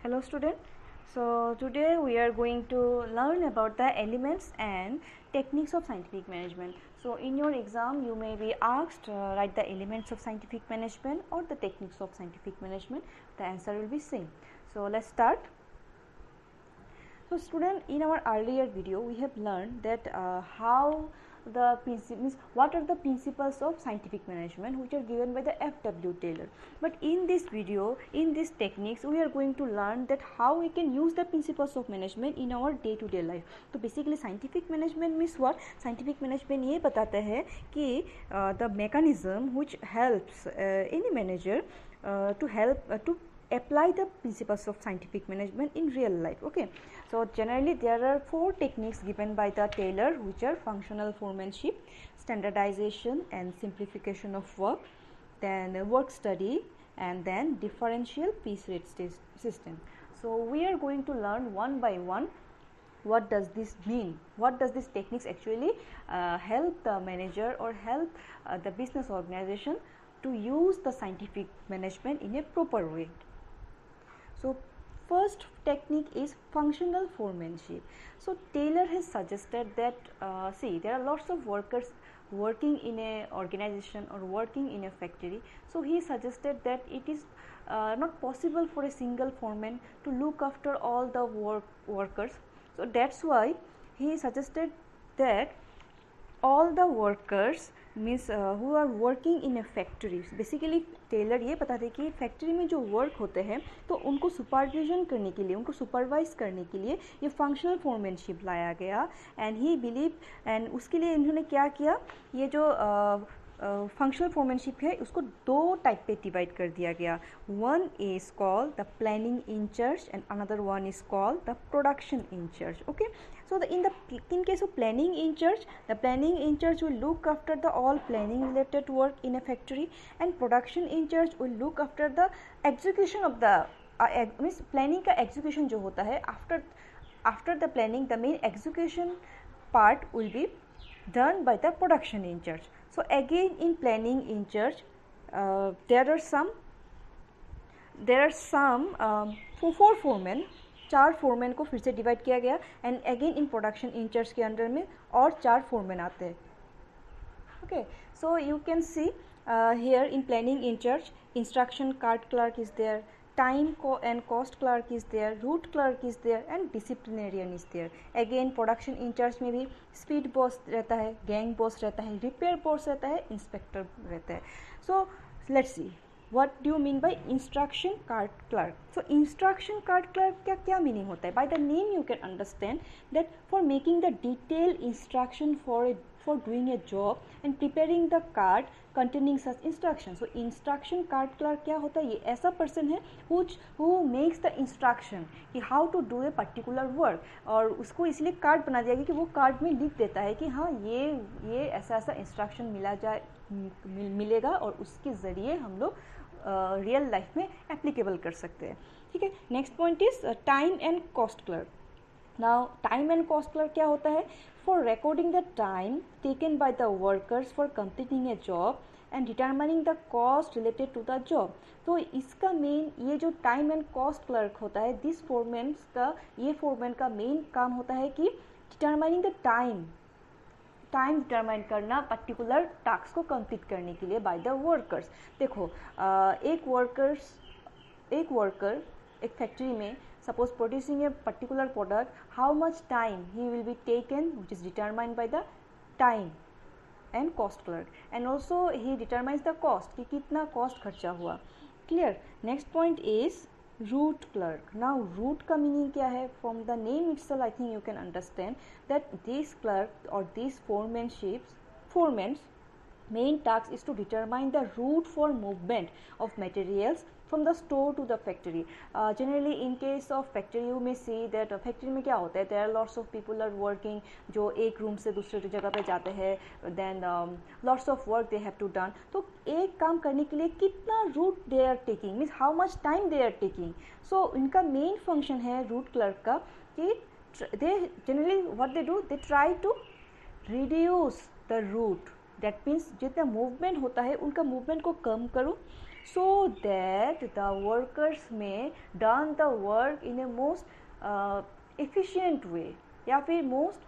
Hello student. So today we are going to learn about the elements and techniques of scientific management. So in your exam you may be asked write the elements of scientific management or the techniques of scientific management. The answer will be same. So let's start. So student, in our earlier video we have learned that what are the principles of scientific management which are given by the F.W. Taylor. But in this video, in these techniques, we are going to learn that how we can use the principles of management in our day to day life. तो basically scientific management means what? Scientific management ये बताता है कि the mechanism which helps any manager to apply the principles of scientific management in real life. Okay, so generally there are 4 techniques given by the Taylor, which are functional foremanship, standardization and simplification of work, then work study, and then differential piece rate system. So we are going to learn one by one what does this mean, what does this techniques actually help the manager or help the business organization to use the scientific management in a proper way. So first technique is functional foremanship. So Taylor has suggested that see, there are lots of workers working in a organization or working in a factory. So he suggested that it is not possible for a single foreman to look after all the workers. So that's why he suggested that all the workers means who are working in a factory. Basically Taylor ये बताते कि factory में जो work होते हैं तो उनको supervision करने के लिए, उनको सुपरवाइज करने के लिए ये फंक्शनल फोरमैनशिप लाया गया. एंड ही बिलीव एंड उसके लिए इन्होंने क्या किया, ये जो फंक्शनल फोरमैनशिप है उसको 2 टाइप पे डिवाइड कर दिया गया. One is called the planning incharge and another one is called the production incharge. Okay, so in case of planning in charge, the planning in charge will look after the all planning related work in a factory, and production in charge will look after the execution of the means planning का execution जो होता है after the planning, the main execution part will be done by the production in charge. So again in planning in charge there are some 4 foremen, 4 foreman को फिर से divide किया गया. And again in production incharge के under में और 4 foreman आते हैं. Okay, so you can see here in planning incharge instruction card clerk is there, time and cost clerk is there, route clerk is there and disciplinarian is there. Again production in charge में भी speed boss रहता है, gang boss रहता है, repair boss रहता है, inspector रहता है. So let's see what do you mean by instruction card clerk. So instruction card clerk क्या meaning होता है? By the name you can understand that for making the detailed instruction for doing a job and preparing the card containing such instructions. So instruction card clerk क्या होता है? ये ऐसा person है who makes the instruction कि how to do a particular work, और उसको इसलिए कार्ड बना दिया गया कि वो कार्ड में लिख देता है कि हाँ ये ऐसा इंस्ट्रक्शन मिलेगा और उसके ज़रिए हम लोग रियल लाइफ में एप्लीकेबल कर सकते हैं. ठीक है, next point is time and cost clerk. Now time and cost clerk क्या होता है? For recording the time taken by the workers for completing a job and determining the cost related to the job. तो इसका main ये जो time and cost clerk होता है, this foreman का मेन काम होता है कि डिटरमाइनिंग द टाइम डिटरमाइन करना पर्टिकुलर टास्क को कंप्लीट करने के लिए बाय द वर्कर्स. देखो एक वर्कर एक फैक्ट्री में suppose producing a particular product, how much time he will be taken which is determined by the time and cost clerk, and also he determines the cost कि कितना cost खर्चा हुआ. Clear. Next point is root clerk. Now root का meaning क्या है? From the name itself I think you can understand that this clerk or these foremen's main task is to determine the route for movement of materials from the store to the factory. Generally in case of factory you may see that factory में क्या होता है, there are lots of people are working जो एक room से दूसरे जगह पे जाते हैं, then lots of work they have to done. तो एक काम करने के लिए कितना route they are taking means how much time they are taking. So इनका main function है route clerk का कि they generally what they do, they try to reduce the route. That means जितना मूवमेंट होता है उनका मूवमेंट को कम करो so that the workers may done the work in a most efficient way या फिर most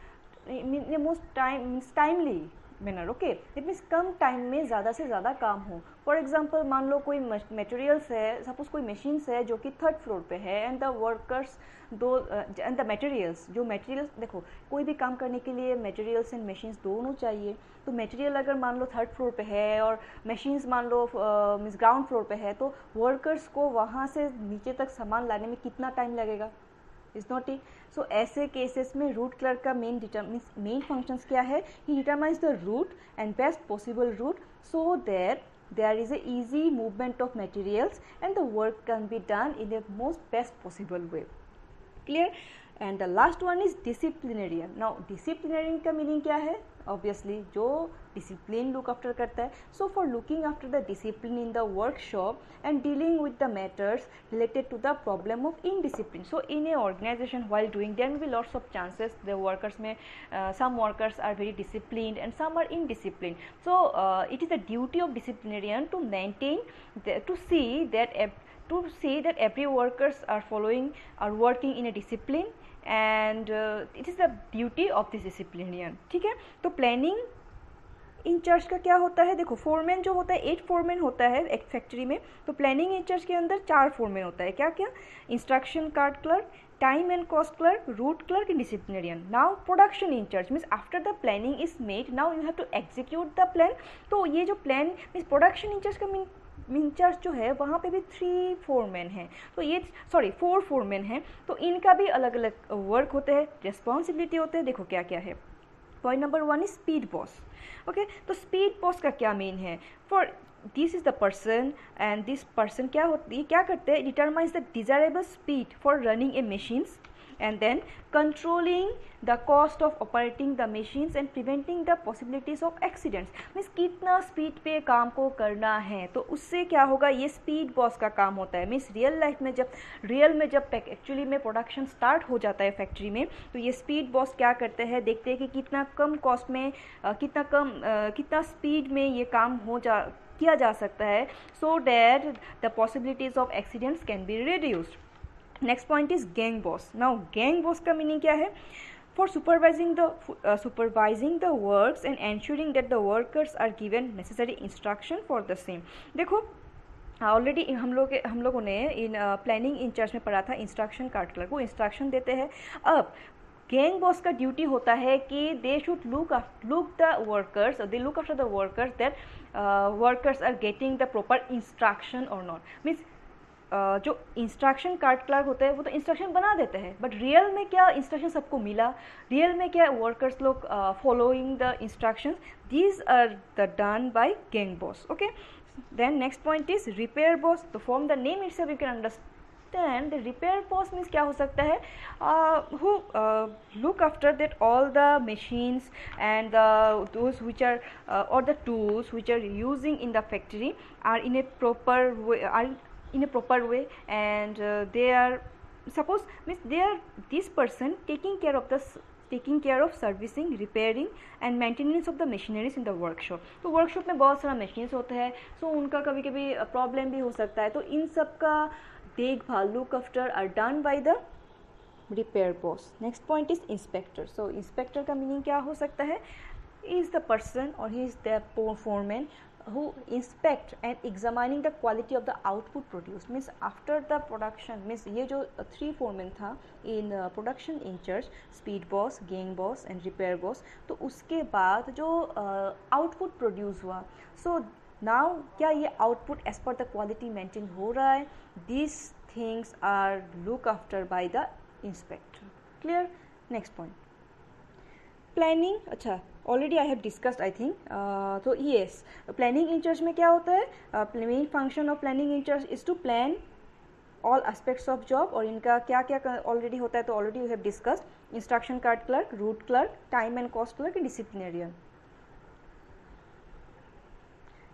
timely manner. Okay, it means come time में ज़्यादा से ज़्यादा काम हो. फॉर एग्जाम्पल मान लो कोई मटेरियल्स है, सपोज कोई मशीन्स है जो कि 3rd फ्लोर पे है and the workers and the materials, जो मटेरियल्स देखो कोई भी काम करने के लिए मटेरियल्स एंड मशीन्स दोनों चाहिए. तो मटेरियल अगर मान लो 3rd फ्लोर पे है और मशीन्स मान लो मीन्स ग्राउंड फ्लोर पे है, तो वर्कर्स को वहाँ से नीचे तक सामान लाने में कितना टाइम लगेगा? Is not it. सो ऐसे केसेस में रूट क्लर्क का मेन फंक्शंस क्या है? He determines the route and best possible route so that there is a easy movement of materials and the work can be done in the most best possible way. Clear? And the last one is disciplinarian. Now disciplinarian का meaning क्या है? Obviously जो discipline look after करता है. So for looking after the discipline in the workshop and dealing with the matters related to the problem of indiscipline. So in a organization while doing there may be lots of chances the workers may some workers are very disciplined and some are indisciplined. So it is the duty of disciplinarian to maintain to see that every workers are working in a discipline and it is the duty of this disciplinarian. ठीक है, तो planning in charge का क्या होता है? देखो foreman जो होता है 8 फोरमैन होता है एक फैक्ट्री में, तो प्लानिंग इंचार्ज के अंदर 4 फोरमैन होता है. क्या क्या? Instruction card clerk, time and cost clerk, route clerk and disciplinarian. Now production in charge means after the planning is made, now you have to execute the plan. तो ये जो plan means production in charge का in charge जो है वहाँ पे भी 3 foreman हैं, तो ये 4 फोरमैन हैं, तो इनका भी अलग अलग वर्क होते हैं, रिस्पॉन्सिबिलिटी होते हैं. देखो क्या क्या है. Point number 1 is speed boss. Okay, तो स्पीड बॉस का क्या मीन है? For this is the person and this person क्या करते हैं? Determines the desirable speed for running A machines and then controlling the cost of operating the machines and preventing the possibilities of accidents. Means कितना speed पे काम को करना है, तो उससे क्या होगा? ये स्पीड बॉस का काम होता है. मीन्स रियल में जब एक्चुअली में प्रोडक्शन स्टार्ट हो जाता है फैक्ट्री में, तो ये स्पीड बॉस क्या करते हैं? देखते हैं कि कितना कम कॉस्ट में कितना स्पीड में ये काम किया जा सकता है, so that the possibilities of accidents can be reduced. Next point is gang boss. Now gang boss का मीनिंग क्या है? For supervising the works and ensuring that the workers are given necessary instruction for the same. देखो already हम लोगों ने इन planning in charge में पढ़ा था इंस्ट्रक्शन कार्ड क्लर्क, वो इंस्ट्रक्शन देते हैं. अब गैंग बॉस का ड्यूटी होता है कि they should look the workers, they look after the workers that workers are getting the proper instruction और नॉट. मीन्स जो इंस्ट्रक्शन कार्ड क्लर्क होते हैं वो तो इंस्ट्रक्शन बना देते हैं, बट रियल में क्या इंस्ट्रक्शन सबको मिला? रियल में क्या वर्कर्स लोग following the instructions? These are the done by gang boss. Okay, then next point is repair boss. तो from the name itself you can understand the repair boss means क्या हो सकता है? Who look after that all the machines and those which are और the tools which are using in the factory are in a proper way and they are this person taking care of servicing, repairing and maintenance of the machineries in the workshop. तो workshop में बहुत सारा machines होता है, सो उनका कभी कभी problem भी हो सकता है, तो इन सब का देखभाल look after are done by the repair boss. Next point is inspector. So inspector का मीनिंग क्या हो सकता है? इज द पर्सन और he is the foreman who inspect and examining the quality of the output produced. Means after the production, means ये जो 3 foremen था in production in charge, speed boss, gang boss and repair boss, तो उसके बाद जो output produce हुआ, so now क्या ये output as per the quality maintain हो रहा है? These things are look after by the inspector. Clear? Next point. Planning. अच्छा, already I have discussed I think. तो येस, प्लानिंग इंचार्ज में क्या होता है? Main function of planning in charge is to plan all aspects of job. और इनका क्या क्या ऑलरेडी होता है? तो already you have discussed instruction card clerk, route clerk, time and cost clerk and disciplinarian.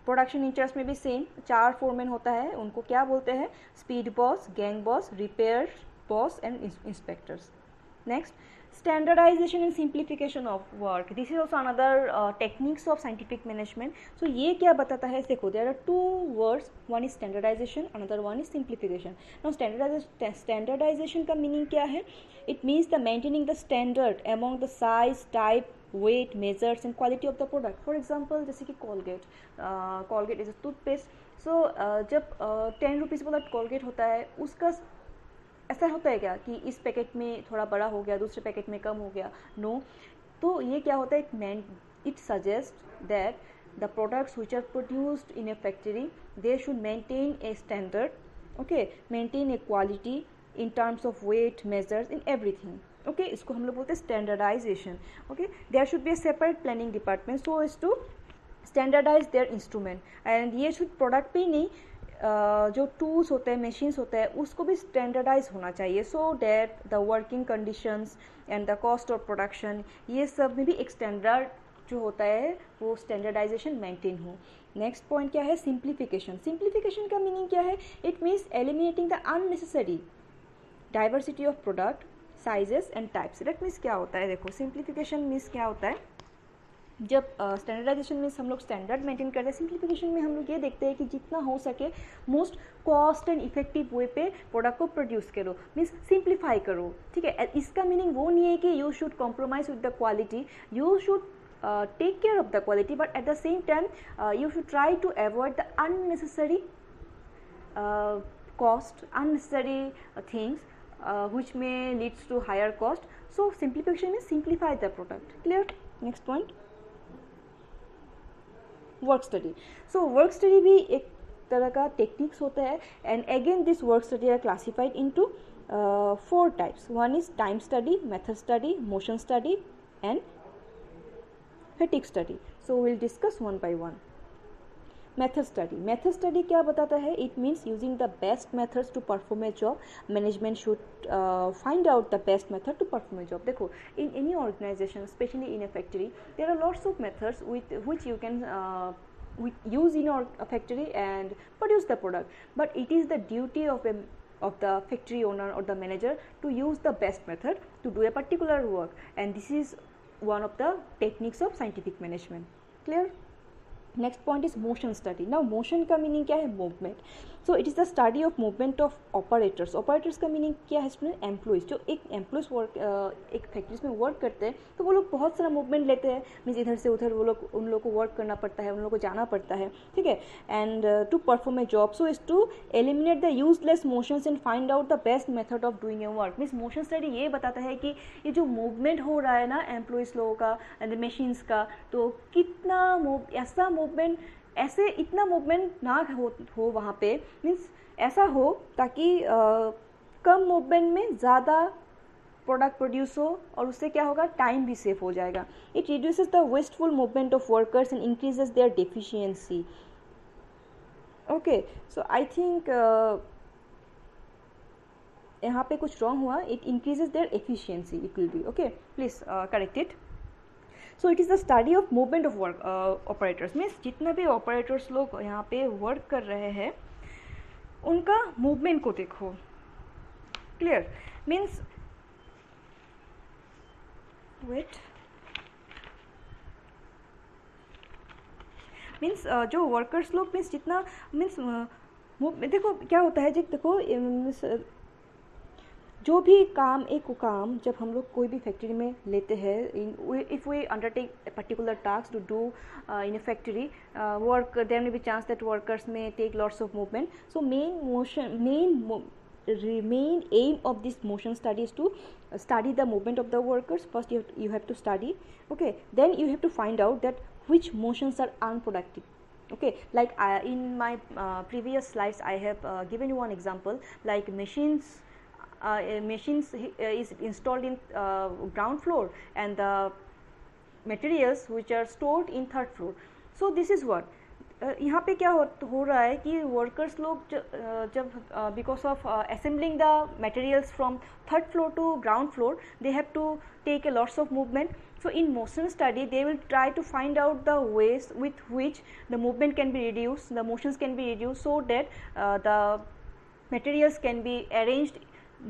Production in charge में भी सेम 4 फोरमैन होता है, उनको क्या बोलते हैं? Speed boss, gang boss, repair boss and inspectors. Next standardisation and simplification of work, this is also another techniques of scientific management. So ये क्या बताता है, देखो there are two words, one is standardisation, another one is simplification. Now standardisation का meaning क्या है? It means the maintaining the standard among the size, type, weight, measures and quality of the product. For example जैसे कि Colgate is a toothpaste. So जब 10 rupees वाला Colgate होता है, उसका ऐसा होता है क्या कि इस पैकेट में थोड़ा बड़ा हो गया, दूसरे पैकेट में कम हो गया? नो. तो ये क्या होता है, it suggest that the products which are produced in a factory, they should maintain a standard, okay, maintain a quality in terms of weight, measures, in everything. Okay, इसको हम लोग बोलते हैं standardisation. Okay, there should be a separate planning department so as to standardise their instrument. And ये शुड product पे ही नहीं, जो टूल्स होते हैं, मशीन्स होते हैं, उसको भी स्टैंडर्डाइज होना चाहिए, so that the working conditions and the cost of production, ये सब में भी एक स्टैंडर्ड जो होता है वो स्टैंडर्डाइजेशन मेंटेन हो. नेक्स्ट पॉइंट क्या है, सिंप्लीफिकेशन. सिंप्लीफिकेशन का मीनिंग क्या है? It means eliminating the unnecessary diversity of product, sizes and types. That means क्या होता है, देखो सिंप्लीफिकेशन मीन्स क्या होता है, जब स्टैंडर्डाइजेशन में हम लोग स्टैंडर्ड मेंटेन करते हैं, सिंप्लीफिकेशन में हम लोग ये देखते हैं कि जितना हो सके most cost and effective way पे प्रोडक्ट को प्रोड्यूस करो, मीन्स सिंप्लीफाई करो. ठीक है, इसका मीनिंग वो नहीं है कि you should compromise with the quality, you should take care of the quality, but at the same time you should try to avoid the unnecessary cost, unnecessary things which may leads to higher cost. So simplification means simplify the product. Clear? Next point, work study. So work study भी एक तरह का techniques होता है. And again this work study are classified into 4 types. One is time study, method study, motion study and fatigue study. So will discuss one by one. Method study. Method study क्या बताता है? It means using the best methods to perform a job. Management should find out the best method to perform a job. देखो, in any organisation, specially in a factory, there are lots of methods with which you can use in your factory and produce the product, but it is the duty of the factory owner or the manager to use the best method to do a particular work, and this is one of the techniques of scientific management. Clear? Next point is motion study. Now motion का meaning क्या है? Movement. So it is the study of movement of operators. Operators का meaning क्या है student? Employees. जो एक employees work एक factories में वर्क करते हैं, तो वो लोग बहुत सारा मूवमेंट लेते हैं, मीन्स इधर से उधर वो लोग, उन लोग को वर्क करना पड़ता है, उन लोग को जाना पड़ता है. ठीक है, and to perform a job, so is to eliminate the useless motions and find out the best method of doing your work. Means motion study ये बताता है कि ये जो मूवमेंट हो रहा है ना एम्प्लॉइज लोगों का एंड मशीन्स का, तो कितना ऐसा मूवमेंट, ऐसे इतना मूवमेंट ना हो वहाँ पे, मीन्स ऐसा हो ताकि कम मूवमेंट में ज़्यादा प्रोडक्ट प्रोड्यूस हो, और उससे क्या होगा, टाइम भी सेव हो जाएगा. It reduces the wasteful movement of workers and increases their deficiency. Okay, so I think यहाँ पे कुछ रॉन्ग हुआ. It increases their efficiency, it will be okay. Please correct it. So it is the study of movement of work operators. Means जितने भी operators लोग यहाँ पे work कर रहे हैं उनका मूवमेंट को देखो. क्लियर? मीन्स वेट, मीन्स जो वर्कर्स लोग, मीन्स जितना, मीन्स देखो क्या होता है, देखो जो भी काम, एक काम जब हम लोग कोई भी फैक्ट्री में लेते हैं, if we undertake a particular task to do in a factory work, there may be chance that workers may take lots of movement. So main aim of this motion study is to study the movement of the workers. First you have to study, okay, then you have to find out that which motions are unproductive. Okay, like in my previous slides I have given you one example, like machines is installed in ground floor and the materials which are stored in third floor. So this is what यहाँ पे क्या हो रहा है कि workers लोग जब because of assembling the materials from third floor to ground floor, they have to take a lots of movement. So in motion study they will try to find out the ways with which the movement can be reduced, the motions can be reduced, so that the materials can be arranged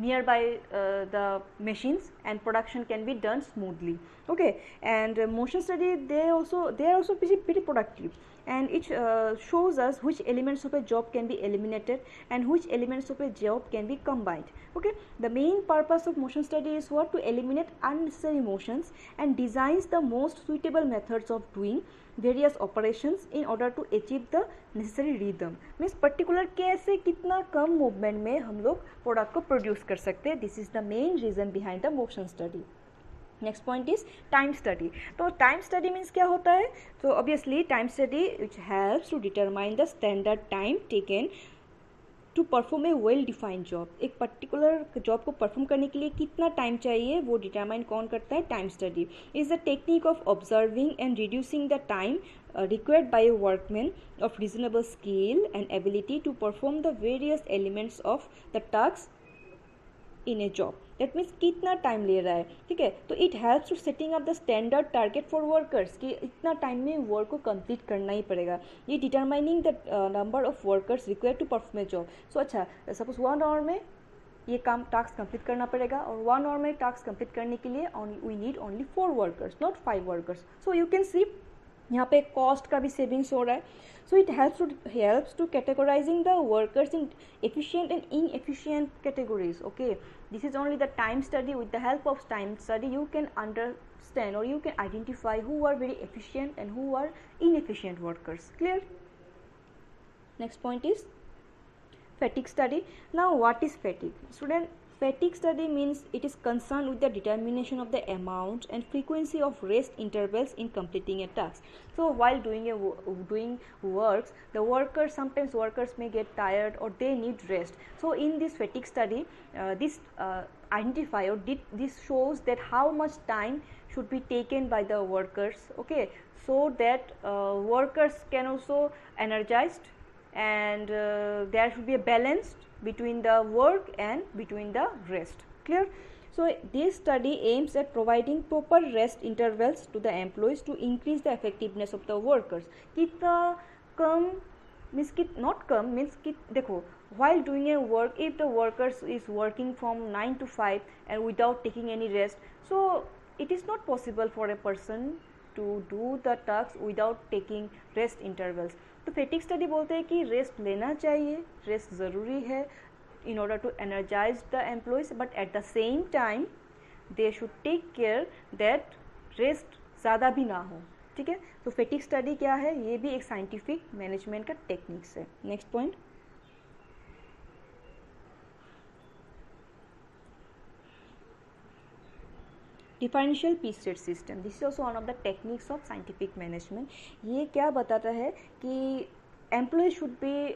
nearby the machines, and production can be done smoothly. Okay, and motion study, they are also pretty productive, and it shows us which elements of a job can be eliminated and which elements of a job can be combined. Okay, the main purpose of motion study is what? To eliminate unnecessary motions and designs the most suitable methods of doing various operations in order to achieve the necessary rhythm. Means particular कैसे कितना कम movement में हम लोग product को produce कर सकते हैं. This is the main reason behind the motion study. Next point is time study. तो टाइम स्टडी मीन्स क्या होता है? तो obviously time study which helps to determine the standard time taken to perform a well defined job. एक particular job को perform करने के लिए कितना टाइम चाहिए वो डिटरमाइन कौन करता है? Time study. Is the technique of observing and reducing the time required by a workman of reasonable skill and ability to perform the various elements of the task in a job. That means कितना time ले रहा है. ठीक है, तो it helps to setting up the standard target for workers कि इतना time में वर्क को कंप्लीट करना ही पड़ेगा. ये determining the number of workers required to perform a job. So अच्छा, सपोज 1 आवर में ये काम टास्क कंप्लीट करना पड़ेगा, और 1 आवर में टास्क कंप्लीट करने के लिए we need only 4 workers, not 5 workers. So you can see यहाँ पे कॉस्ट का भी सेविंग्स हो रहा है. So it helps to categorising the workers in efficient and inefficient categories. Okay, this is only the time study. With the help of time study you can understand or you can identify who are very efficient and who are inefficient workers. Clear? Next point is fatigue study. Now what is fatigue? Student, fatigue study means it is concerned with the determination of the amount and frequency of rest intervals in completing a task. So while doing works, the sometimes workers may get tired or they need rest. So in this fatigue study, this shows that how much time should be taken by the workers. Okay, so that workers can also energized, and there should be a balance between the work and between the rest. Clear? So this study aims at providing proper rest intervals to the employees to increase the effectiveness of the workers. कितना कम means not come means देखो, while doing a work, if the workers is working from 9 to 5 and without taking any rest, so it is not possible for a person to do the tasks without taking rest intervals. तो फेटिक study बोलते हैं कि rest लेना चाहिए, rest ज़रूरी है in order to energize the employees, but at the same time they should take care that rest ज़्यादा भी ना हो. ठीक है, तो फेटिक स्टडी क्या है? ये भी एक साइंटिफिक मैनेजमेंट का टेक्निक्स है. Next point, differential piece-rate system. This is also one of the techniques of scientific management. ये क्या बताता है कि employ should be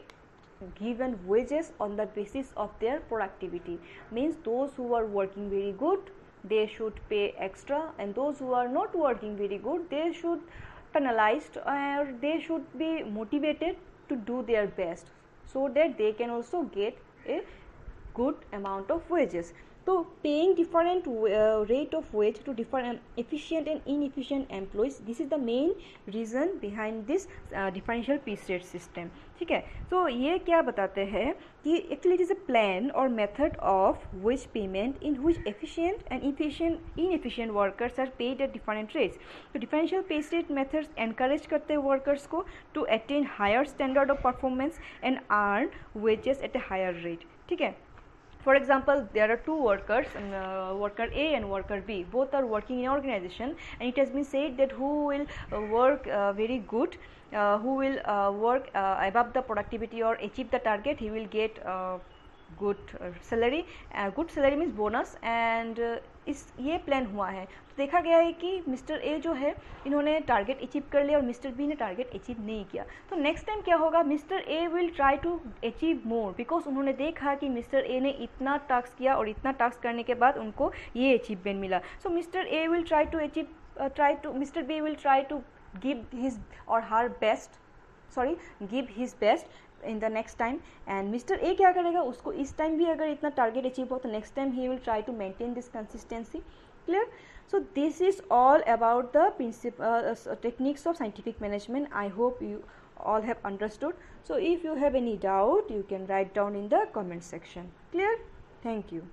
given wages on the basis of their productivity. Means those who are working very good, they should pay extra, and those who are not working very good, they should penalized, or they should be motivated to do their best so that they can also get a good amount of wages. So paying different rate of wage to different efficient and inefficient employees, this is the main reason behind this differential piece rate system. ठीक है, तो ये क्या बताते हैं कि actually it is a plan और method of wage payment in which efficient and inefficient workers are paid at different rates. तो differential piece rate methods encourage करते हैं वर्कर्स को to attain higher standard of performance and earn wages at a higher rate. ठीक है, for example, there are two workers, worker A and worker B. Both are working in an organization, and it has been said that who will work very good, who will work above the productivity or achieve the target, he will get good salary. Good salary means bonus, and ये plan हुआ है. तो देखा गया है कि mister A जो है इन्होंने टारगेट अचीव कर लिया और मिस्टर बी ने टारगेट अचीव नहीं किया. तो नेक्स्ट टाइम क्या होगा, mister A will try to achieve more, because उन्होंने देखा कि मिस्टर ए ने इतना टास्क किया और इतना टास्क करने के बाद उनको ये अचीवमेंट मिला. So mister A will mister B will try to give his or her best, give his best in the next time, and Mr. A क्या करेगा, उसको इस टाइम भी अगर इतना टारगेट अचीव हो तो next time he will try to maintain this consistency. Clear? So this is all about the techniques of scientific management. I hope you all have understood. So if you have any doubt, you can write down in the comment section. Clear? Thank you.